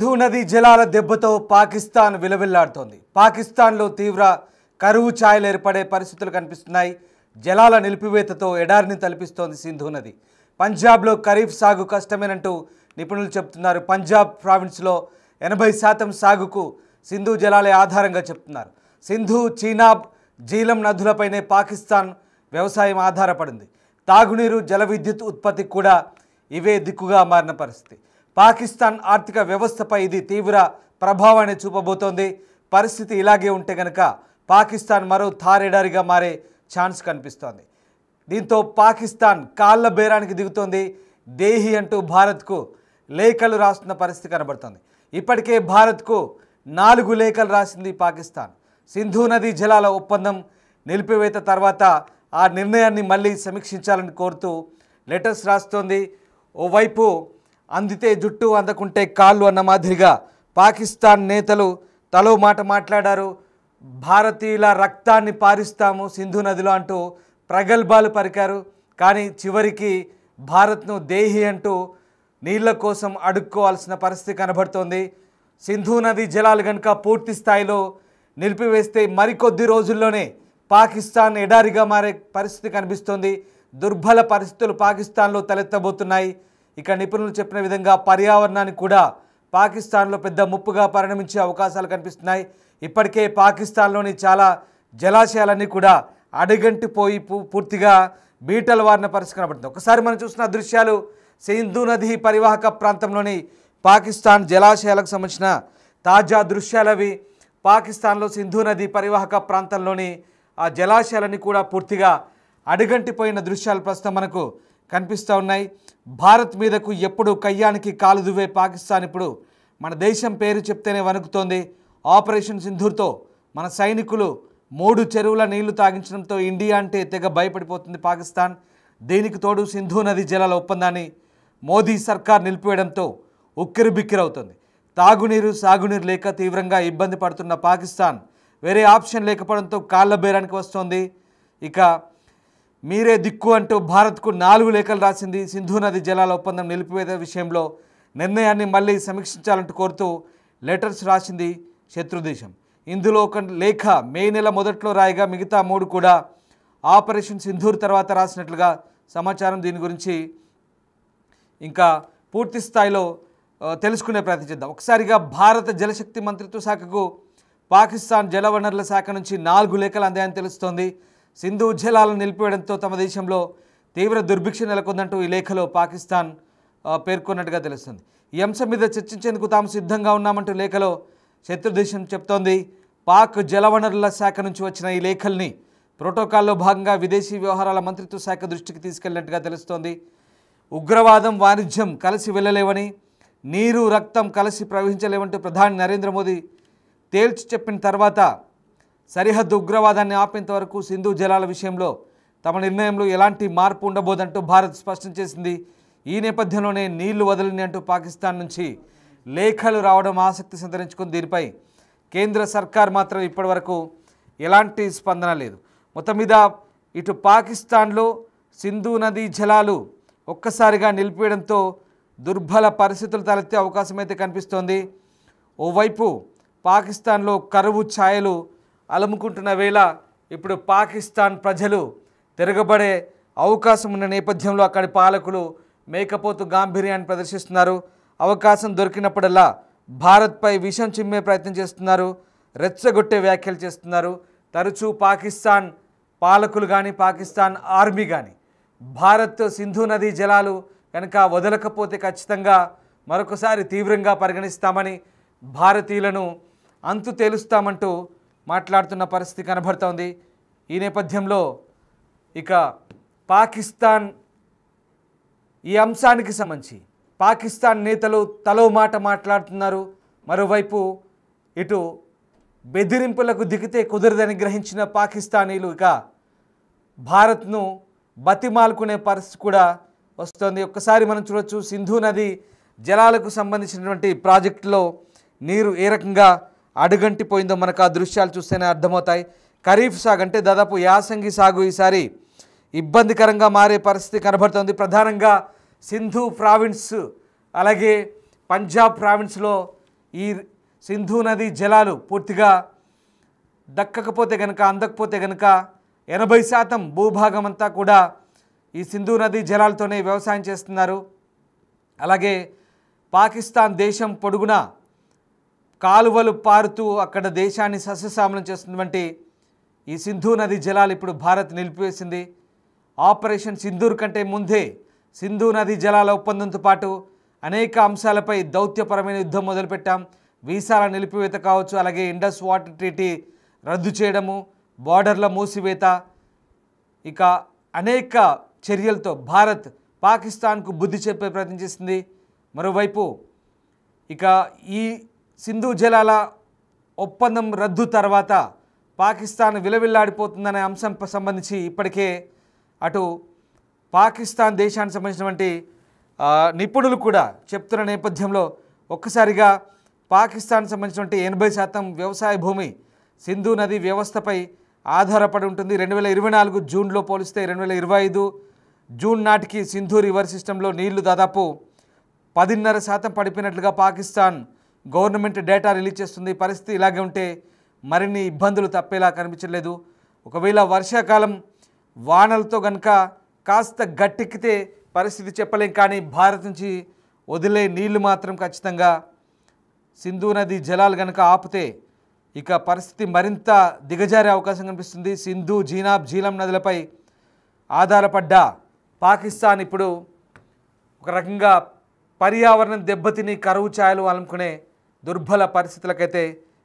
సింధు నది జలాల దెబ్బతో పాకిస్తాన్ విలవిల్లాడుతోంది. పాకిస్తాన్లో తీవ్ర కరువు ఛాయలు ఏర్పడే పరిస్థితులు కనిపిస్తున్నాయి. జలాల నిలిపివేతతో ఎడారిని తలపిస్తోంది సింధు నది. పంజాబ్లో ఖరీఫ్ సాగు కష్టమేనంటూ నిపుణులు చెబుతున్నారు. పంజాబ్ ప్రావిన్స్లో 80% సాగుకు సింధు జలాలే ఆధారంగా చెప్తున్నారు. సింధు, చీనాబ్, జీలం నదులపైనే పాకిస్తాన్ వ్యవసాయం ఆధారపడింది. తాగునీరు, జల విద్యుత్ ఉత్పత్తికి కూడా ఇవే దిక్కుగా మారిన పరిస్థితి. పాకిస్తాన్ ఆర్థిక వ్యవస్థపై ఇది తీవ్ర ప్రభావాన్ని చూపబోతోంది. పరిస్థితి ఇలాగే ఉంటే కనుక పాకిస్తాన్ మరో థారెడారిగా మారే ఛాన్స్ కనిపిస్తోంది. దీంతో పాకిస్తాన్ కాళ్ళ బేరానికి దిగుతోంది. దేహి అంటూ భారత్కు లేఖలు రాస్తున్న పరిస్థితి కనబడుతోంది. ఇప్పటికే భారత్కు 4 లేఖలు రాసింది పాకిస్తాన్. సింధు నది జలాల ఒప్పందం నిలిపివేత తర్వాత ఆ నిర్ణయాన్ని మళ్ళీ సమీక్షించాలని కోరుతూ లెటర్స్ రాస్తోంది. ఓవైపు అందితే జుట్టు, అందకుంటే కాళ్ళు అన్న మాదిరిగా పాకిస్తాన్ నేతలు తలో మాట మాట్లాడారు. భారతీయుల రక్తాన్ని పారిస్తాము సింధు నదిలో అంటూ ప్రగల్భాలు పలికారు. కానీ చివరికి భారత్ను దేహి అంటూ నీళ్ల కోసం అడుక్కోవాల్సిన పరిస్థితి కనబడుతోంది. సింధు నది జలాలు కనుక పూర్తి స్థాయిలో నిలిపివేస్తే మరికొద్ది రోజుల్లోనే పాకిస్తాన్ ఎడారిగా మారే పరిస్థితి కనిపిస్తోంది. దుర్బల పరిస్థితులు పాకిస్తాన్లో తలెత్తబోతున్నాయి. ఇక నిపుణులు చెప్పిన విధంగా పర్యావరణానికి కూడా పాకిస్తాన్లో పెద్ద ముప్పుగా పరిణమించే అవకాశాలు కనిపిస్తున్నాయి. ఇప్పటికే పాకిస్తాన్లోని చాలా జలాశయాలన్నీ కూడా అడుగంటిపోయి పూర్తిగా బీటలు వారిన పరిస్థితి కనబడుతుంది. ఒకసారి మనం చూసిన దృశ్యాలు సింధు నది పరివాహక ప్రాంతంలోని పాకిస్తాన్ జలాశయాలకు సంబంధించిన తాజా దృశ్యాలవి. పాకిస్తాన్లో సింధు నది పరివాహక ప్రాంతంలోని ఆ జలాశయాలన్నీ కూడా పూర్తిగా అడుగంటిపోయిన దృశ్యాలు ప్రస్తుతం మనకు కనిపిస్తూ ఉన్నాయి. భారత్ మీదకు ఎప్పుడు కయ్యానికి కాలు దువ్వే పాకిస్తాన్ ఇప్పుడు మన దేశం పేరు చెప్తేనే వణుకుతోంది. ఆపరేషన్ సింధూర్తో మన సైనికులు 3 చెరువుల నీళ్లు తాగించడంతో ఇండియా అంటే తెగ భయపడిపోతుంది పాకిస్తాన్. దీనికి తోడు సింధు నది జలాల ఒప్పందాన్ని మోదీ సర్కార్ నిలిపివేయడంతో ఉక్కిరిబిక్కిరవుతుంది. తాగునీరు, సాగునీరు లేక తీవ్రంగా ఇబ్బంది పడుతున్న పాకిస్తాన్ వేరే ఆప్షన్ లేకపోవడంతో కాళ్ళ బేరానికి వస్తోంది. ఇక మీరే దిక్కు అంటూ భారత్కు 4 లేఖలు రాసింది. సింధు నది జలాల ఒప్పందం నిలిపివేత విషయంలో నిర్ణయాన్ని మళ్ళీ సమీక్షించాలంటూ కోరుతూ లెటర్స్ రాసింది శత్రుదేశం. ఇందులో ఒక లేఖ మే నెల మొదట్లో రాయగా మిగతా 3 కూడా ఆపరేషన్ సింధూర్ తర్వాత రాసినట్లుగా సమాచారం. దీని గురించి ఇంకా పూర్తి స్థాయిలో తెలుసుకునే ప్రయత్నం చేద్దాం. ఒకసారిగా భారత జలశక్తి మంత్రిత్వ శాఖకు పాకిస్తాన్ జలవనరుల శాఖ నుంచి 4 లేఖలు అందాయని తెలుస్తోంది. సింధు జలాలను నిలిపివేయడంతో తమ దేశంలో తీవ్ర దుర్భిక్ష నెలకొందంటూ ఈ లేఖలో పాకిస్తాన్ పేర్కొన్నట్టుగా తెలుస్తుంది. ఈ అంశం మీద చర్చించేందుకు తాము సిద్ధంగా ఉన్నామంటూ లేఖలో శత్రుదేశం చెప్తోంది. పాక్ జలవనరుల శాఖ నుంచి వచ్చిన ఈ లేఖల్ని ప్రోటోకాల్లో భాగంగా విదేశీ వ్యవహారాల మంత్రిత్వ శాఖ దృష్టికి తీసుకెళ్లినట్టుగా తెలుస్తోంది. ఉగ్రవాదం, వాణిజ్యం కలిసి వెళ్ళలేవని, నీరు, రక్తం కలిసి ప్రవహించలేవంటూ ప్రధాని నరేంద్ర మోదీ తేల్చి చెప్పిన తర్వాత సరిహద్దు ఉగ్రవాదాన్ని ఆపేంత వరకు సింధు జలాల విషయంలో తమ నిర్ణయంలో ఎలాంటి మార్పు ఉండబోదంటూ భారత్ స్పష్టం చేసింది. ఈ నేపథ్యంలోనే నీళ్లు వదలని అంటూ పాకిస్తాన్ నుంచి లేఖలు రావడం ఆసక్తి సంతరించుకుంది. దీనిపై కేంద్ర సర్కార్ మాత్రం ఇప్పటివరకు ఎలాంటి స్పందన లేదు. మొత్తం మీద ఇటు పాకిస్తాన్లో సింధు నదీ జలాలు ఒక్కసారిగా నిలిపివేయడంతో దుర్బల పరిస్థితులు తలెత్తే అవకాశం అయితే కనిపిస్తోంది. ఓవైపు పాకిస్తాన్లో కరువు ఛాయలు అలుముకుంటున్న వేళ ఇప్పుడు పాకిస్తాన్ ప్రజలు తిరగబడే అవకాశం ఉన్న నేపథ్యంలో అక్కడి పాలకులు మేకపోతు గాంభీర్యాన్ని ప్రదర్శిస్తున్నారు. అవకాశం దొరికినప్పుడల్లా భారత్పై విషం చిమ్మే ప్రయత్నం చేస్తున్నారు, రెచ్చగొట్టే వ్యాఖ్యలు చేస్తున్నారు. తరచూ పాకిస్తాన్ పాలకులు కానీ, పాకిస్తాన్ ఆర్మీ కానీ భారత్ సింధు నదీ జలాలు కనుక వదలకపోతే ఖచ్చితంగా మరొకసారి తీవ్రంగా పరిగణిస్తామని, భారతీయులను అంతు తేలుస్తామంటూ మాట్లాడుతున్న పరిస్థితి కనబడుతోంది. ఈ నేపథ్యంలో ఇక పాకిస్తాన్ ఈ అంశానికి సంబంధించి పాకిస్తాన్ నేతలు తలో మాట మాట్లాడుతున్నారు. మరోవైపు ఇటు బెదిరింపులకు దిగితే కుదరదని గ్రహించిన పాకిస్తానీలు ఇక భారత్ను బతిమాలుకునే పరిస్థితి కూడా వస్తుంది. ఒక్కసారి మనం చూడొచ్చు సింధు నది జలాలకు సంబంధించినటువంటి ప్రాజెక్టులో నీరు ఏ రకంగా అడుగంటిపోయిందో మనకు ఆ దృశ్యాలు చూస్తేనే అర్థమవుతాయి. ఖరీఫ్ సాగు అంటే దాదాపు యాసంగి సాగు ఈసారి ఇబ్బందికరంగా మారే పరిస్థితి కనబడుతోంది. ప్రధానంగా సింధు ప్రావిన్స్ అలాగే పంజాబ్ ప్రావిన్స్లో ఈ సింధు నది జలాలు పూర్తిగా దక్కకపోతే కనుక అందకపోతే కనుక 80% భూభాగం అంతా కూడా ఈ సింధు నది జలాలతోనే వ్యవసాయం చేస్తున్నారు. అలాగే పాకిస్తాన్ దేశం పొడుగునా కాలువలు పారుతూ అక్కడ దేశాన్ని సస్యశ్యామలం చేస్తున్నటువంటి ఈ సింధు నది జలాలు ఇప్పుడు భారత్ నిలిపివేసింది. ఆపరేషన్ సింధూర్ కంటే ముందే సింధు నది జలాల ఒప్పందంతో పాటు అనేక అంశాలపై దౌత్యపరమైన యుద్ధం మొదలుపెట్టాం. వీసాల నిలిపివేత కావచ్చు, అలాగే ఇండస్ వాటర్ ట్రీటీ రద్దు చేయడము, బార్డర్ల మూసివేత, ఇక అనేక చర్యలతో భారత్ పాకిస్తాన్కు బుద్ధి చెప్పే ప్రయత్నం చేసింది. మరోవైపు ఇక ఈ సింధు జలాల ఒప్పందం రద్దు తర్వాత పాకిస్తాన్ విలవిల్లాడిపోతుందనే అంశం సంబంధించి ఇప్పటికే అటు పాకిస్తాన్ దేశానికి సంబంధించినటువంటి నిపుణులు కూడా చెప్తున్న నేపథ్యంలో ఒక్కసారిగా పాకిస్తాన్ సంబంధించినటువంటి 80% వ్యవసాయ భూమి సింధు నది వ్యవస్థపై ఆధారపడి ఉంటుంది. 2024 జూన్లో పోలిస్తే 2025 జూన్ నాటికి సింధు రివర్ సిస్టంలో నీళ్లు దాదాపు 10.5% పడిపోయినట్లుగా పాకిస్తాన్ గవర్నమెంట్ డేటా రిలీజ్ చేస్తుంది. పరిస్థితి ఇలాగే ఉంటే మరిన్ని ఇబ్బందులు తప్పేలా కనిపించలేదు. ఒకవేళ వర్షాకాలం వానలతో కనుక కాస్త గట్టెక్కితే పరిస్థితి చెప్పలేం, కానీ భారత్ నుంచి వదిలే నీళ్లు మాత్రం ఖచ్చితంగా సింధు నది జలాలు కనుక ఆపితే ఇక పరిస్థితి మరింత దిగజారే అవకాశం కనిపిస్తుంది. సింధు, జీనాబ్, జీలం నదులపై ఆధారపడ్డ పాకిస్తాన్ ఇప్పుడు ఒక రకంగా పర్యావరణం దెబ్బతిని కరువు ఛాయలు అలుముకునే దుర్బల పరిస్థితులకైతే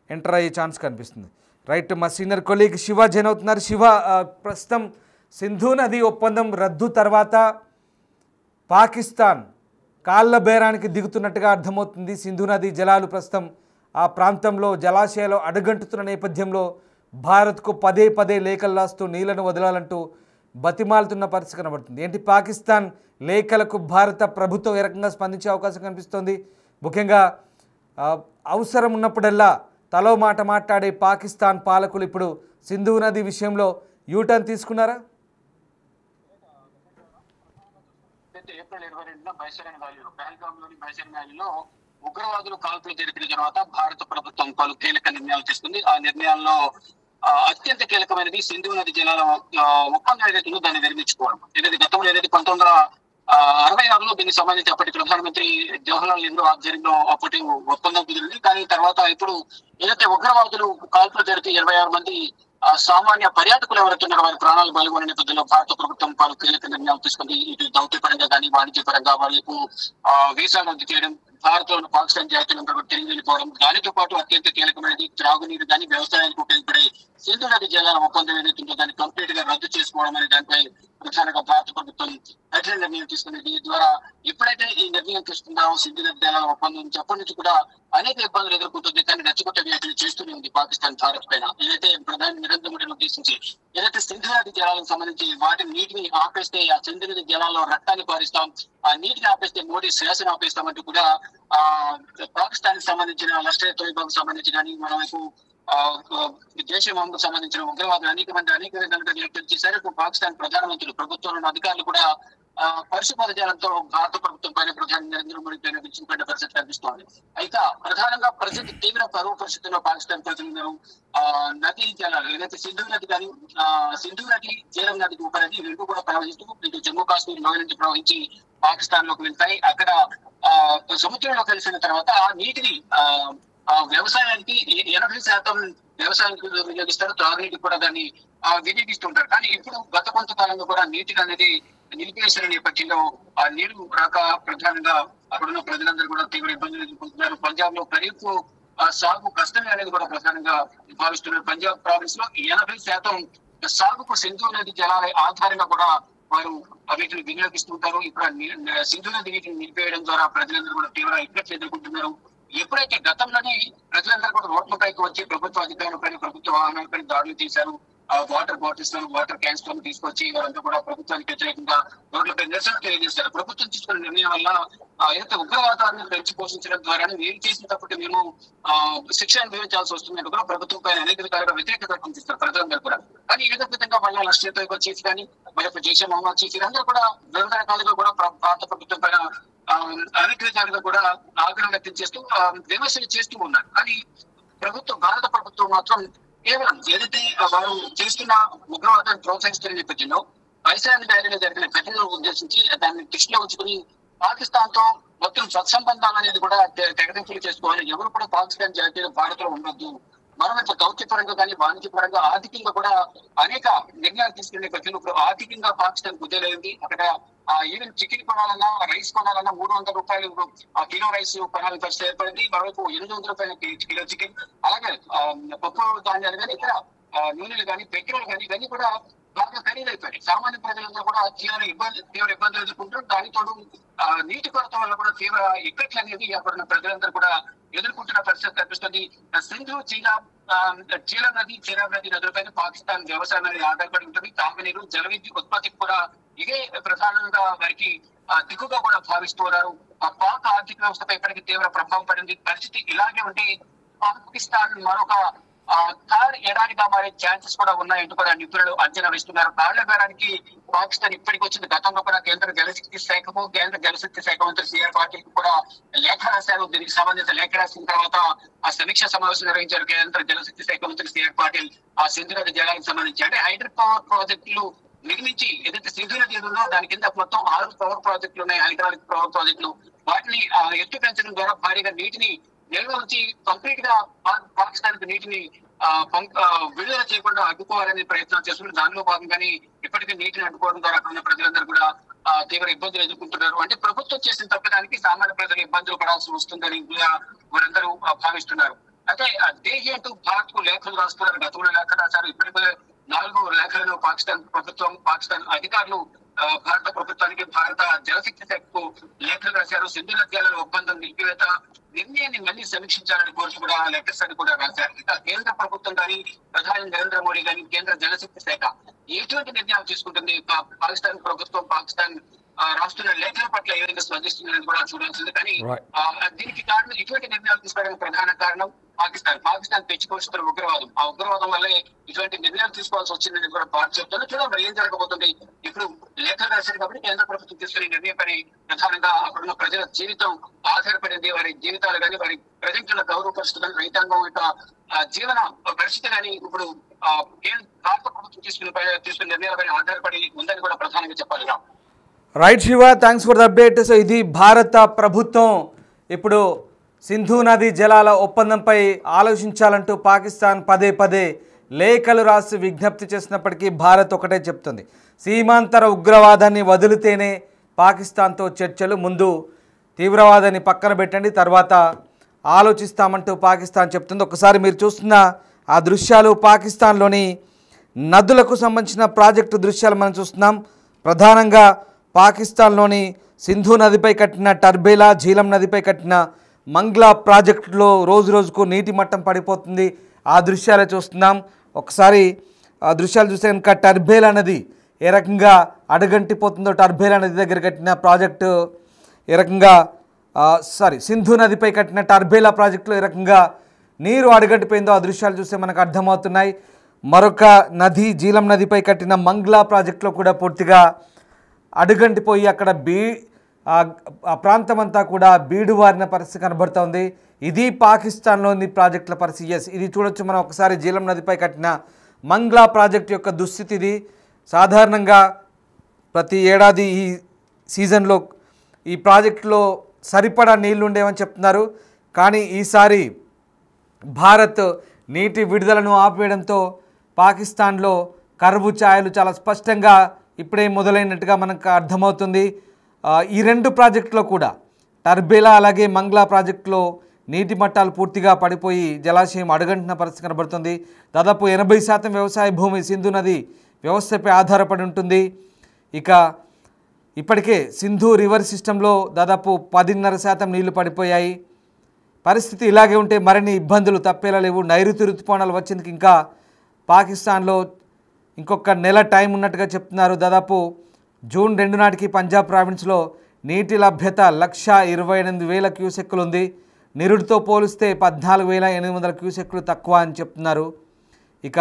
ఎంటర్ అయ్యే ఛాన్స్ కనిపిస్తుంది. రైట్, మా సీనియర్ కొలీగ్ శివ జైన్ అవుతున్నారు. శివ, ప్రస్తుతం సింధు నది ఒప్పందం రద్దు తర్వాత పాకిస్తాన్ కాళ్ళ బేరానికి దిగుతున్నట్టుగా అర్థమవుతుంది. సింధు నది జలాలు ప్రస్తుతం ఆ ప్రాంతంలో జలాశయాలు అడుగంటుతున్న నేపథ్యంలో భారత్కు పదే పదే లేఖలు రాస్తూ నీళ్లను వదలాలంటూ బతిమాలుతున్న పరిస్థితి కనబడుతుంది. ఏంటి పాకిస్తాన్ లేఖలకు భారత ప్రభుత్వం ఏ రకంగా స్పందించే అవకాశం కనిపిస్తోంది? ముఖ్యంగా అవసరం ఉన్నప్పుడల్లా తలో మాట మాట్లాడే పాకిస్తాన్ పాలకులు ఇప్పుడు సింధు నది విషయంలో యూటర్న్ తీసుకున్నారా? ఏప్రిల్ 22న బైసరన్ వ్యాలీలో, పహల్గామ్లోని బైసరన్ వ్యాలీలో ఉగ్రవాదులు కాల్పులు జరిపిన తర్వాత భారత ప్రభుత్వం పలు కీలక నిర్ణయాలు తీసుకుంది. ఆ నిర్ణయాల్లో అత్యంత కీలకమైనది సింధు నది జలాల ఒప్పందం ఏదైతుందో దాన్ని నిర్మించుకోవడం. ఏదైతే గతంలో ఏదైతే 1966లో దీనికి సంబంధించి అప్పటి ప్రధానమంత్రి జవహర్లాల్ నెహ్రూ ఆధ్వర్యంలో అప్పటి ఒప్పందం కుదిరింది. కానీ తర్వాత ఇప్పుడు ఏదైతే ఉగ్రవాదులు కాల్పులు జరిపి 26 మంది సామాన్య పర్యాటకులు ఎవరైతున్నారో వారి ప్రాణాలు బలిగొన్న నేపథ్యంలో భారత ప్రభుత్వం పలు కీలక నిర్ణయాలు తీసుకుంది. ఇటు దౌత్యపరంగా కానీ వాణిజ్యపరంగా వాళ్లకు వీసాలు రద్దు చేయడం, భారత్ లోని పాకిస్తాన్ జాతీయులందరూ తిరిగి వెళ్ళిపోవడం, దానితో పాటు అత్యంత కీలకమైనది త్రాగునీరు కానీ వ్యవసాయానికి ఉపయోగపడే సింధు నది జలాల ఒప్పందం ఏదైతుందో దాన్ని కంప్లీట్ గా రద్దు చేసుకోవడం అనే దానిపై ప్రధానంగా భారత ప్రభుత్వం కఠిన నిర్ణయం తీసుకుంది. దీని ద్వారా ఎప్పుడైతే ఈ నిర్ణయం తీసుకున్నామో సింధు నది జలాల ఒప్పందం నుంచి అప్పటి నుంచి కూడా అనేక ఇబ్బందులు ఎదుర్కొంటుంది. కానీ రెచ్చగొట్టే వ్యాఖ్యలు చేస్తూనే ఉంది పాకిస్తాన్ భారత్ పైన. ఏదైతే ప్రధాని నరేంద్ర మోడీని ఉద్దేశించి ఏదైతే సింధు నది జలాలకు సంబంధించి వాటి నీటిని ఆపేస్తే ఆ సింధు నది జలాల్లో రక్తాన్ని పారిస్తాం, ఆ నీటిని ఆపేస్తే మోడీ శ్వాసను ఆపేస్తామంటూ కూడా పాకిస్తాన్ కి సంబంధించిన లష్కర్ తోయిబాకు సంబంధించి కానీ మనవైపు జైషే మహమ్మద్ సంబంధించిన ఉగ్రవాదులు అనేక విధంగా వ్యాఖ్యలు చేశారు. పాకిస్తాన్ ప్రధానమంత్రులు, ప్రభుత్వంలోని అధికారులు కూడా పరుష పదజాలంతో భారత ప్రభుత్వం పైన ప్రధాని నరేంద్ర మోడీ పైన విచ్చుకునే పరిస్థితి కనిపిస్తోంది. అయితే ప్రధానంగా పరిస్థితి తీవ్ర కరువు పరిస్థితుల్లో పాకిస్తాన్ ప్రజలందరూ నదీ జలాలు ఏదైతే సింధు నది కానీ సింధు నది, జీలం నది ఉపనది రెండు కూడా ప్రవహిస్తూ ఇటు జమ్మూ కాశ్మీర్ లో నుంచి ప్రవహించి పాకిస్తాన్ లోకి వెళ్తాయి. అక్కడ సముద్రంలో కలిసిన తర్వాత ఆ నీటిని వ్యవసాయానికి 80% వ్యవసాయానికి వినియోగిస్తారు, త్రాగునీటికి కూడా దాన్ని వినియోగిస్తుంటారు. కానీ ఇప్పుడు గత కొంతకాలంగా కూడా నీటిని అనేది నిలిపివేసిన నేపథ్యంలో ఆ నీరు రాక ప్రధానంగా అక్కడున్న ప్రజలందరూ కూడా తీవ్ర ఇబ్బందులు ఎదుర్కొంటున్నారు. పంజాబ్ లో ఖరీఫ్ సాగు కష్టమే అనేది కూడా ప్రధానంగా భావిస్తున్నారు. పంజాబ్ ప్రావిన్స్ లో 80% సాగుకు సింధు నది జలాల ఆధారంగా కూడా వారు వీటిని వినియోగిస్తుంటారు. ఇప్పుడు సింధు నది నీటిని నిలిపేయడం ద్వారా ప్రజలందరూ కూడా తీవ్ర ఇబ్బందులు ఎదుర్కొంటున్నారు. ఎప్పుడైతే గతంలోనే ప్రజలందరూ కూడా రోడ్లపైకి వచ్చి ప్రభుత్వ అధికారులపైన, ప్రభుత్వ వాహనాలపైన దాడులు తీశారు, వాటర్ బాటిల్స్ వాటర్ క్యాన్స్ లను తీసుకొచ్చి వారంతా కూడా ప్రభుత్వానికి వ్యతిరేకంగా రోడ్లపై నిరసన తెలియజేశారు. ప్రభుత్వం తీసుకున్న నిర్ణయం వల్ల ఏదైతే ఉగ్రవాదాన్ని పెంచి పోషించడం ద్వారా మీరు చేసిన తప్పటి మేము శిక్ష అనుభవించాల్సి వస్తుందని కూడా ప్రభుత్వం పైన అనేక విధాలుగా వ్యతిరేకత కనిపిస్తారు ప్రజలందరూ కూడా. కానీ ఏదో విధంగా వాళ్ళ లష్కర్ తోయిబా చీఫ్ కానీ మరి జైషే మహమ్మద్ చీఫ్ అందరూ కూడా వివిధ రకాలుగా కూడా భారత ప్రభుత్వం పైన అధికారులు కూడా ఆగ్రహం వ్యక్తం చేస్తూ విమర్శలు చేస్తూ ఉన్నారు. కానీ భారత ప్రభుత్వం మాత్రం కేవలం ఏదైతే వారు చేస్తున్న ఉగ్రవాదాన్ని ప్రోత్సహిస్తున్న నేపథ్యంలో వైశాలి ర్యాలీలో జరిగిన ఘటనను ఉద్దేశించి దాన్ని దృష్టిలో ఉంచుకుని పాకిస్తాన్ తో మొత్తం సత్సంబంధాలు అనేది కూడా తెగదింపులు చేసుకోవాలి. ఎవరు కూడా పాకిస్తాన్ జాతీయ భారత్ లో ఉండొద్దు. మరోవైపు దౌత్యపరంగా కానీ వాణిజ్యపరంగా ఆర్థికంగా కూడా అనేక నిర్ణయాలు తీసుకునే నేపథ్యంలో ఇప్పుడు ఆర్థికంగా పాకిస్తాన్ కుదేలైంది. అక్కడ ఈవెన్ చికెన్ కొనాలన్నా రైస్ కొనాలన్నా 300 రూపాయలు కిలో రైస్ కొనాలని పరిస్థితి ఏర్పడింది. మరోవైపు 800 రూపాయల కిలో చికెన్, అలాగే పప్పు ధాన్యాలు కానీ ఇతర నూనెలు కానీ పెట్రోల్ కానీ ఇవన్నీ కూడా బాగా ఖరీదైపోయాయి. సామాన్య ప్రజలందరూ కూడా తీవ్ర ఇబ్బందులు ఎదుర్కొంటారు. దానితో నీటి కొరత వల్ల కూడా తీవ్ర ఇక్కట్లు అనేది అక్కడున్న ప్రజలందరూ కూడా ఎదుర్కొంటున్న పరిస్థితి కనిపిస్తుంది. సింధు చీలం నది, చిరాబ్ నది నదులపైన పాకిస్తాన్ వ్యవసాయం అనేది ఆధారపడి ఉంటుంది. తాగునీరు, జల విద్యుత్ ఉత్పత్తికి కూడా ఇదే ప్రధానంగా వారికి దిగుగా కూడా భావిస్తున్నారు. పాక్ ఆర్థిక వ్యవస్థపై ఇప్పటికీ తీవ్ర ప్రభావం పడింది. పరిస్థితి ఇలాగే ఉండి పాకిస్తాన్ మరొక థర్డ్ ఎడారిగా మారే ఛాన్సెస్ కూడా ఉన్నాయంటూ కూడా నిపుణులు అంచనా వేస్తున్నారు. తాళ్ల బేరానికి పాకిస్తాన్ ఇప్పటికి వచ్చింది. గతంలో కూడా కేంద్ర జలశక్తి శాఖ మంత్రి సిఆర్ పాటిల్ కూడా లేఖ రాశారు. దీనికి సంబంధించిన లేఖ రాసిన తర్వాత ఆ సమీక్ష సమావేశం నిర్వహించారు కేంద్ర జలశక్తి శాఖ మంత్రి సిఆర్ పాటిల్. ఆ సింధు నది జలానికి సంబంధించి అంటే హైడ్రో పవర్ ప్రాజెక్టులు నిర్మించి ఏదైతే సింధు నది ఉందో దాని కింద మొత్తం 6 పవర్ ప్రాజెక్టులు ఉన్నాయి, హైడ్రాలిక్ పవర్ ప్రాజెక్టులు. వాటిని ఎత్తు పెంచడం ద్వారా భారీగా నీటిని నిల్వ ఉంచి కంప్లీట్ గా పాకిస్తాన్ నీటిని విడుదల చేయకుండా అడ్డుకోవాలనే ప్రయత్నం చేస్తున్నారు. దానిలో భాగంగానే ఇప్పటికే నీటిని అడ్డుకోవడం ద్వారా అక్కడ ఉన్న ప్రజలందరూ కూడా తీవ్ర ఇబ్బందులు ఎదుర్కొంటున్నారు. అంటే ప్రభుత్వం చేసిన తప్పడానికి సామాన్య ప్రజలు ఇబ్బందులు పడాల్సి వస్తుందని వారందరూ భావిస్తున్నారు. అయితే దేహి అంటూ భారత్ కు లేఖలు రాస్తున్నారు. గతంలో లేఖ రాశారు. ఇప్పటికే 4 లేఖలను పాకిస్తాన్ అధికారులు భారత ప్రభుత్వానికి, భారత జలశక్తి శాఖకు లేఖలు రాశారు. సింధు నది జలాల ఒప్పందం నిలిపివేత నిర్ణయాన్ని మళ్ళీ సమీక్షించాలని కోరుతూ కూడా లెటర్స్ అని కూడా రాశారు. ఇక కేంద్ర ప్రభుత్వం కానీ, ప్రధాని నరేంద్ర మోడీ కానీ, కేంద్ర జలశక్తి శాఖ ఎటువంటి నిర్ణయాలు తీసుకుంటుంది, పాకిస్తాన్ ప్రభుత్వం పాకిస్తాన్ రాష్ట్ర లేఖల పట్ల ఏ విధంగా స్పందిస్తుందని కూడా చూడాల్సింది. కానీ దీనికి కారణం ఇటువంటి నిర్ణయాలు తీసుకోవడానికి ప్రధాన కారణం పాకిస్తాన్ తెచ్చిపోస్తున్న ఉగ్రవాదం. ఆ ఉగ్రవాదం వల్లే ఇటువంటి నిర్ణయాలు తీసుకోవాల్సి వచ్చిందని కూడా భారత్ చెప్తుంది. చూడండి ఏం జరగబోతుంది. ఇప్పుడు లేఖలు రాశారు కాబట్టి కేంద్ర ప్రభుత్వం తీసుకునే నిర్ణయం పని ప్రధానంగా అక్కడున్న ప్రజల జీవితం ఆధారపడింది. వారి జీవితాలు కానీ, వారి ప్రజెంట్ల గౌరవ పరిస్థితులు, రైతాంగం యొక్క జీవన పరిస్థితి కానీ ఇప్పుడు భారత ప్రభుత్వం తీసుకునే నిర్ణయాలపై ఆధారపడి ఉందని కూడా ప్రధానంగా చెప్పాలి. Right Shiva, thanks for the update. So ఇది భారత ప్రభుత్వం ఇప్పుడు సింధు నది జలాల ఒప్పందంపై ఆలోచించాలంటూ పాకిస్తాన్ పదే లేఖలు రాసి విజ్ఞప్తి చేసినప్పటికీ భారత్ ఒకటే చెప్తుంది, సీమాంతర ఉగ్రవాదాన్ని వదిలితేనే పాకిస్తాన్తో చర్చలు, ముందు తీవ్రవాదాన్ని పక్కన పెట్టండి, తర్వాత ఆలోచిస్తామంటూ పాకిస్తాన్ చెప్తుంది. ఒకసారి మీరు చూస్తున్న ఆ దృశ్యాలు పాకిస్తాన్లోని నదులకు సంబంధించిన ప్రాజెక్టు దృశ్యాలు మనం చూస్తున్నాం. ప్రధానంగా పాకిస్తాన్లోని సింధు నదిపై కట్టిన టర్బేలా, జీలం నదిపై కట్టిన మంగ్లా ప్రాజెక్టులో రోజుకు నీటి మట్టం పడిపోతుంది. ఆ దృశ్యాలే చూస్తున్నాం. ఒకసారి ఆ దృశ్యాలు చూస్తే కనుక టర్బేలా నది ఏ రకంగా అడగంటిపోతుందో, టర్బేలా నది దగ్గర కట్టిన ప్రాజెక్టు ఏ రకంగా సింధు నదిపై కట్టిన టర్బేలా ప్రాజెక్టులో ఏ రకంగా నీరు అడగంటిపోయిందో ఆ దృశ్యాలు చూస్తే మనకు అర్థమవుతున్నాయి. మరొక నది జీలం నదిపై కట్టిన మంగ్లా ప్రాజెక్టులో కూడా పూర్తిగా అడుగంటిపోయి అక్కడ ఆ ప్రాంతం అంతా కూడా బీడువారిన పరిస్థితి కనబడుతోంది. ఇది పాకిస్తాన్లోని ప్రాజెక్టుల పరిస్థితి. ఎస్, ఇది చూడొచ్చు మనం ఒకసారి జీలం నదిపై కట్టిన మంగ్లా ప్రాజెక్టు యొక్క దుస్థితి ఇది. సాధారణంగా ప్రతి ఏడాది ఈ సీజన్లో ఈ ప్రాజెక్టులో సరిపడా నీళ్లు ఉండేవని చెప్తున్నారు. కానీ ఈసారి భారత్ నీటి విడుదలను ఆపివేయడంతో పాకిస్తాన్లో కరువు ఛాయలు చాలా స్పష్టంగా ఇప్పుడే మొదలైనట్టుగా మనకు అర్థమవుతుంది. ఈ 2 ప్రాజెక్టులో కూడా టర్బేలా అలాగే మంగ్లా ప్రాజెక్టులో నీటి మట్టాలు పూర్తిగా పడిపోయి జలాశయం అడుగంటిన పరిస్థితి కనబడుతుంది. దాదాపు 80% వ్యవసాయ భూమి సింధు నది వ్యవస్థపై ఆధారపడి ఉంటుంది. ఇక ఇప్పటికే సింధు రివర్ సిస్టంలో దాదాపు 10.5% నీళ్లు పడిపోయాయి. పరిస్థితి ఇలాగే ఉంటే మరిన్ని ఇబ్బందులు తప్పేలా లేవు. నైరుతి రుతుపవనాలు వచ్చేందుకు ఇంకా పాకిస్తాన్లో ఇంకొక నెల టైం ఉన్నట్టుగా చెప్తున్నారు. దాదాపు జూన్ 2 నాటికి పంజాబ్ ప్రావిన్స్లో నీటి లభ్యత 128,000 క్యూసెక్కులు ఉంది. నిరుడితో పోలిస్తే 14,800 క్యూసెక్కులు తక్కువ అని చెప్తున్నారు. ఇక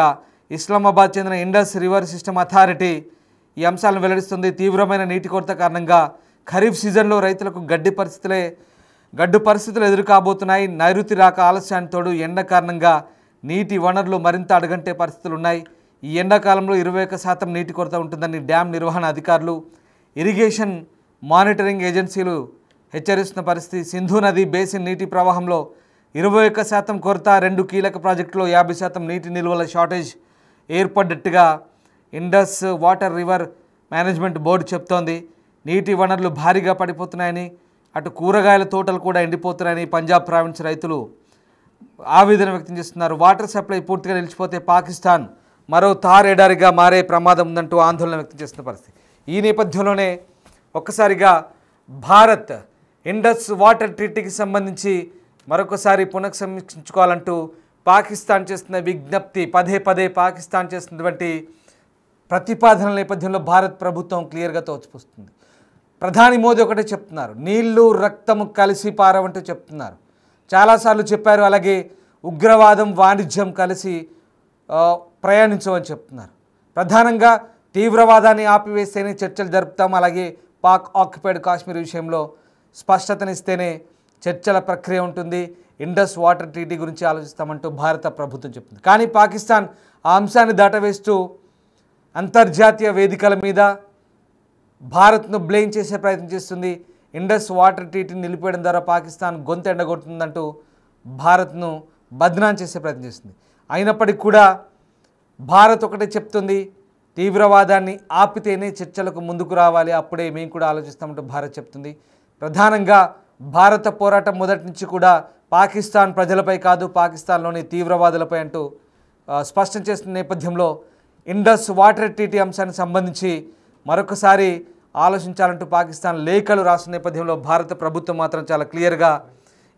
ఇస్లామాబాద్ చెందిన ఇండస్ రివర్ సిస్టమ్ అథారిటీ ఈ అంశాలను వెల్లడిస్తుంది. తీవ్రమైన నీటి కొరత కారణంగా ఖరీఫ్ సీజన్లో రైతులకు గడ్డు పరిస్థితులు ఎదురు కాబోతున్నాయి. నైరుతి రాక ఆలస్యానికి తోడు ఎండ కారణంగా నీటి వనరులు మరింత అడుగంటే పరిస్థితులు ఉన్నాయి. ఈ ఎండాకాలంలో 21% నీటి కొరత ఉంటుందని డ్యామ్ నిర్వహణ అధికారులు, ఇరిగేషన్ మానిటరింగ్ ఏజెన్సీలు హెచ్చరిస్తున్న పరిస్థితి. సింధు నది బేసిన్ నీటి ప్రవాహంలో 21% కొరత, 2 కీలక ప్రాజెక్టులో 50% నీటి నిల్వల షార్టేజ్ ఏర్పడ్డట్టుగా Indus water river management board చెప్తోంది. నీటి వనరులు భారీగా పడిపోతున్నాయని, అటు కూరగాయల తోటలు కూడా ఎండిపోతున్నాయని పంజాబ్ ప్రావిన్స్ రైతులు ఆవేదన వ్యక్తం చేస్తున్నారు. వాటర్ సప్లై పూర్తిగా నిలిచిపోతే పాకిస్తాన్ మరో తార్ ఎడారిగా మారే ప్రమాదం ఉందంటూ ఆందోళన వ్యక్తం చేస్తున్న పరిస్థితి. ఈ నేపథ్యంలోనే ఒక్కసారిగా భారత్ ఇండస్ వాటర్ ట్రీటీకి సంబంధించి మరొకసారి పునఃసమీక్షించుకోవాలంటూ పాకిస్తాన్ చేస్తున్న విజ్ఞప్తి, పదే పాకిస్తాన్ చేస్తున్నటువంటి ప్రతిపాదనల నేపథ్యంలో భారత్ ప్రభుత్వం క్లియర్గా తోచిపుస్తుంది. ప్రధాని మోదీ ఒకటే చెప్తున్నారు, నీళ్లు రక్తము కలిసి పారవంటూ చెప్తున్నారు. చాలాసార్లు చెప్పారు. అలాగే ఉగ్రవాదం వాణిజ్యం కలిసి ప్రయాణించమని చెప్తున్నారు. ప్రధానంగా తీవ్రవాదాన్ని ఆపివేస్తేనే చర్చలు జరుపుతాం, అలాగే పాక్ ఆక్యుపైడ్ కాశ్మీర్ విషయంలో స్పష్టతనిస్తేనే చర్చల ప్రక్రియ ఉంటుంది, ఇండస్ వాటర్ ట్రీటీ గురించి ఆలోచిస్తామంటూ భారత ప్రభుత్వం చెప్తుంది. కానీ పాకిస్తాన్ ఆ అంశాన్ని దాటవేస్తూ అంతర్జాతీయ వేదికల మీద భారత్ను బ్లేమ్ చేసే ప్రయత్నం చేస్తుంది. ఇండస్ వాటర్ ట్రీటీని నిలిపేయడం ద్వారా పాకిస్తాన్ గొంతు ఎండగొడుతుందంటూ భారత్ను బద్నాం చేసే ప్రయత్నం చేస్తుంది. అయినప్పటికీ కూడా భారత్ ఒకటే చెప్తుంది, తీవ్రవాదాన్ని ఆపితేనే చర్చలకు ముందుకు రావాలి, అప్పుడే మేము కూడా ఆలోచిస్తామంటూ భారత్ చెప్తుంది. ప్రధానంగా భారత పోరాటం మొదటి నుంచి కూడా పాకిస్తాన్ ప్రజలపై కాదు, పాకిస్తాన్లోని తీవ్రవాదులపై అంటూ స్పష్టం చేస్తున్న నేపథ్యంలో ఇండస్ వాటర్ ట్రీటీ అంశానికి సంబంధించి మరొకసారి ఆలోచించాలంటూ పాకిస్తాన్ లేఖలు రాసిన నేపథ్యంలో భారత ప్రభుత్వం మాత్రం చాలా క్లియర్గా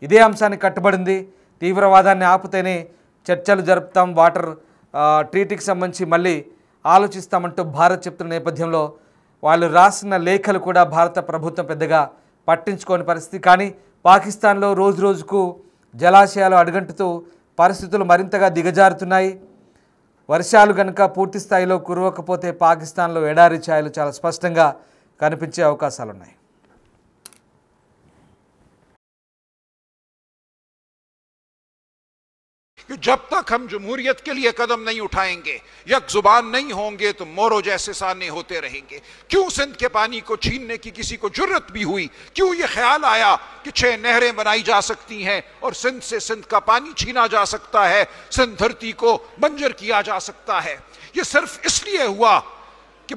ఇదే అంశాన్ని కట్టుబడింది. తీవ్రవాదాన్ని ఆపితేనే చర్చలు జరుపుతాం, వాటర్ ట్రీటీకి సంబంధించి మళ్ళీ ఆలోచిస్తామంటూ భారత్ చెప్తున్న నేపథ్యంలో వాళ్ళు రాసిన లేఖలు కూడా భారత ప్రభుత్వం పెద్దగా పట్టించుకోని పరిస్థితి. కానీ పాకిస్తాన్లో రోజు రోజుకు జలాశయాలు అడుగంటుతూ పరిస్థితులు మరింతగా దిగజారుతున్నాయి. వర్షాలు కనుక పూర్తి స్థాయిలో కురవకపోతే పాకిస్తాన్లో ఎడారి ఛాయలు చాలా స్పష్టంగా కనిపించే అవకాశాలు ఉన్నాయి. कि जब तक हम जमहूरियत के लिए कदम नहीं उठाएंगे, यक जुबान नहीं होंगे, तो मोरो जैसे सामने होते रहेंगे। क्यों सिंध के पानी को छीनने की किसी को जुर्रत भी हुई? क्यों ये ख्याल आया कि 6 नहरें बनाई जा सकती हैं और सिंध से सिंध का पानी छीना जा सकता है, सिंध धरती को बंजर किया जा सकता है? ये सिर्फ इसलिए हुआ कि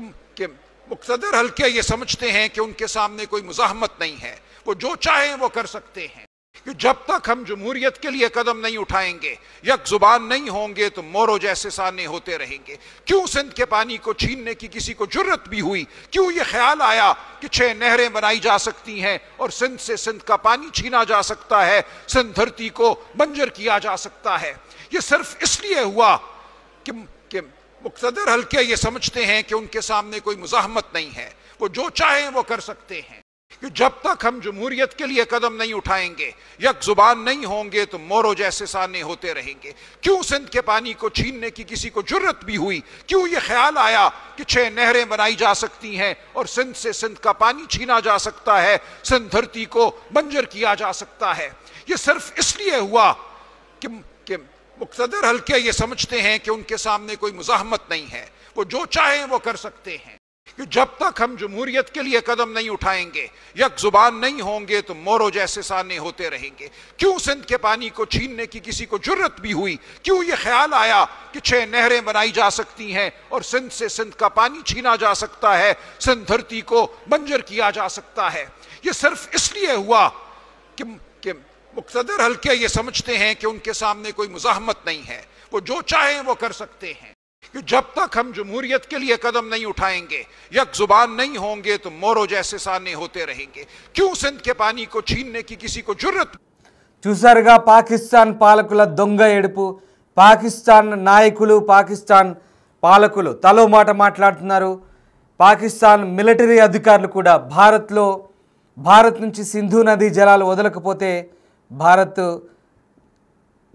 मुक़्तदर हल्के ये समझते हैं कि उनके सामने कोई मुज़ाहमत नहीं है, वो जो चाहें वो कर सकते हैं। कि जब तक हम जमहूरियत के लिए कदम नहीं उठाएंगे, यक जुबान नहीं होंगे, तो मोरो जैसे सामने होते रहेंगे। क्यों सिंध के पानी को छीनने की किसी को जुर्रत भी हुई? क्यों ये ख्याल आया कि 6 नहरें बनाई जा सकती हैं और सिंध से सिंध का पानी छीना जा सकता है, सिंध धरती को बंजर किया जा सकता है? ये सिर्फ इसलिए हुआ कि मुक़्तदर हल्के ये समझते हैं कि उनके सामने कोई मुज़ाहमत नहीं है, वो जो चाहें वो कर सकते हैं। कि जब तक हम जमहूरियत के लिए कदम नहीं उठाएंगे, यक जुबान नहीं होंगे, तो मोरो जैसे सामने होते रहेंगे। क्यों सिंध के पानी को छीनने की किसी को जुर्रत भी हुई? क्यों ये ख्याल आया कि 6 नहरें बनाई जा सकती हैं और सिंध से सिंध का पानी छीना जा सकता है, सिंध धरती को बंजर किया जा सकता है? ये सिर्फ इसलिए हुआ कि मुक़्तदर हल्के ये समझते हैं कि उनके सामने कोई मुज़ाहमत नहीं है, वो जो चाहें वो कर सकते हैं। कि जब तक हम जमहूरियत के लिए कदम नहीं उठाएंगे, यक जुबान नहीं होंगे, तो मोरो जैसे सामने होते रहेंगे। क्यों सिंध के पानी को छीनने की किसी को जुर्रत भी हुई? क्यों ये ख्याल आया कि 6 नहरें बनाई जा सकती हैं और सिंध से सिंध का पानी छीना जा सकता है, सिंध धरती को बंजर किया जा सकता है? ये सिर्फ इसलिए हुआ कि मुक़्तदर हल्के ये समझते हैं कि उनके सामने कोई मुज़ाहमत नहीं है, वो जो चाहें वो कर सकते हैं। कि जब तक हम जमहूरियत के लिए कदम नहीं उठाएंगे, यक जुबान नहीं होंगे, तो मोरो जैसे सामने होते रहेंगे। क्यों सिंध के पानी को छीनने की किसी को जुर्रत? చూసారుగా పాకిస్తాన్ పాలకుల దొంగ ఏడుపు. పాకిస్తాన్ నాయకులు, పాకిస్తాన్ పాలకులు తలో మాట మాట్లాడుతున్నారు. పాకిస్తాన్ మిలిటరీ అధికారులు కూడా భారత్ నుంచి సింధు నదీ జలాలు వదలకపోతే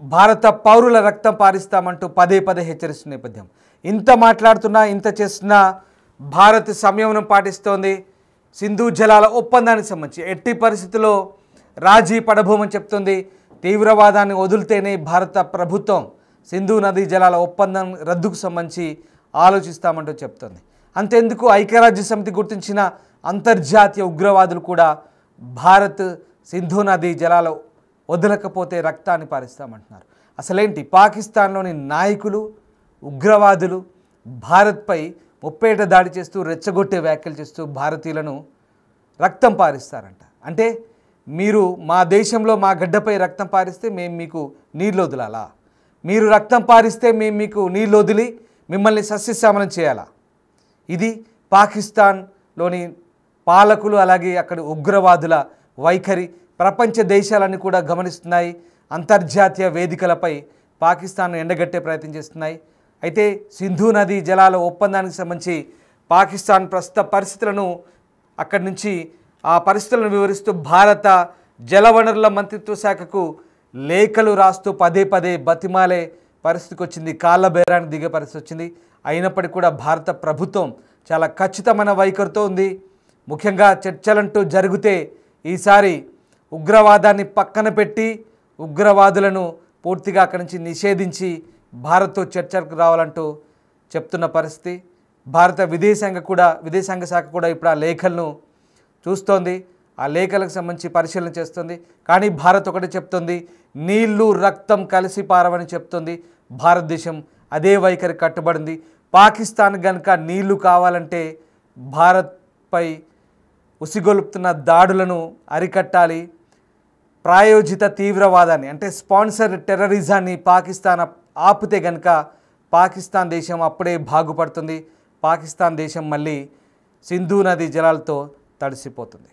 భారత పౌరుల రక్తం పారిస్తామంటూ పదే హెచ్చరిస్తున్న నేపథ్యం. ఇంత మాట్లాడుతున్నా, ఇంత చేస్తున్నా భారత్ సంయమనం పాటిస్తోంది. సింధు జలాల ఒప్పందానికి సంబంధించి ఎట్టి పరిస్థితుల్లో రాజీ పడబోమని చెప్తుంది. తీవ్రవాదాన్ని వదిలితేనే భారత ప్రభుత్వం సింధు నదీ జలాల ఒప్పందం రద్దుకు సంబంధించి ఆలోచిస్తామంటూ చెప్తుంది. అంతెందుకు ఐక్యరాజ్య సమితి గుర్తించిన అంతర్జాతీయ ఉగ్రవాదులు కూడా భారత్ సింధు నదీ జలాలు వదలకపోతే రక్తాన్ని పారిస్తామంటున్నారు. అసలేంటి పాకిస్తాన్లోని నాయకులు ఉగ్రవాదులు భారత్పై ముప్పేట దాడి చేస్తూ రెచ్చగొట్టే వ్యాఖ్యలు చేస్తూ భారతీయులను రక్తం పారిస్తారంట. అంటే మీరు మా దేశంలో మా గడ్డపై రక్తం పారిస్తే మేము మీకు నీళ్ళు వదలాలా? మీరు రక్తం పారిస్తే మేము మీకు నీళ్ళు వదిలి మిమ్మల్ని సస్యశ్యామలం చేయాలా? ఇది పాకిస్తాన్లోని పాలకులు అలాగే అక్కడి ఉగ్రవాదుల వైఖరి ప్రపంచ దేశాలన్నీ కూడా గమనిస్తున్నాయి. అంతర్జాతీయ వేదికలపై పాకిస్తాన్ను ఎండగట్టే ప్రయత్నం చేస్తున్నాయి. అయితే సింధు నదీ జలాల ఒప్పందానికి సంబంధించి పాకిస్తాన్ ప్రస్తుత పరిస్థితులను అక్కడి నుంచి ఆ పరిస్థితులను వివరిస్తూ భారత జలవనరుల మంత్రిత్వ శాఖకు లేఖలు రాస్తూ పదే పదే బతిమాలే పరిస్థితికి వచ్చింది. కాళ్ళ బేరానికి దిగే పరిస్థితి వచ్చింది. అయినప్పటికీ కూడా భారత ప్రభుత్వం చాలా ఖచ్చితమైన వైఖరితో ఉంది. ముఖ్యంగా చర్చలంటూ జరిగితే ఈసారి ఉగ్రవాదాన్ని పక్కన పెట్టి ఉగ్రవాదులను పూర్తిగా అక్కడి నుంచి నిషేధించి భారత్తో చర్చలకు రావాలంటూ చెప్తున్న పరిస్థితి. భారత విదేశాంగ శాఖ కూడా ఇప్పుడు ఆ లేఖలను చూస్తోంది. ఆ లేఖలకు సంబంధించి పరిశీలన చేస్తుంది. కానీ భారత్ ఒకటి చెప్తుంది, నీళ్లు రక్తం కలిసి పారవని చెప్తుంది. భారతదేశం అదే వైఖరి కట్టుబడింది. పాకిస్తాన్ కనుక నీళ్లు కావాలంటే భారత్పై ఉసిగొలుపుతున్న దాడులను అరికట్టాలి. ప్రాయోజిత తీవ్రవాదాన్ని అంటే స్పాన్సర్ టెర్రరిజాన్ని పాకిస్తాన్ ఆపితే కనుక పాకిస్తాన్ దేశం అప్పుడే బాగుపడుతుంది. పాకిస్తాన్ దేశం మళ్ళీ సింధు నదీ జలాలతో తడిసిపోతుంది.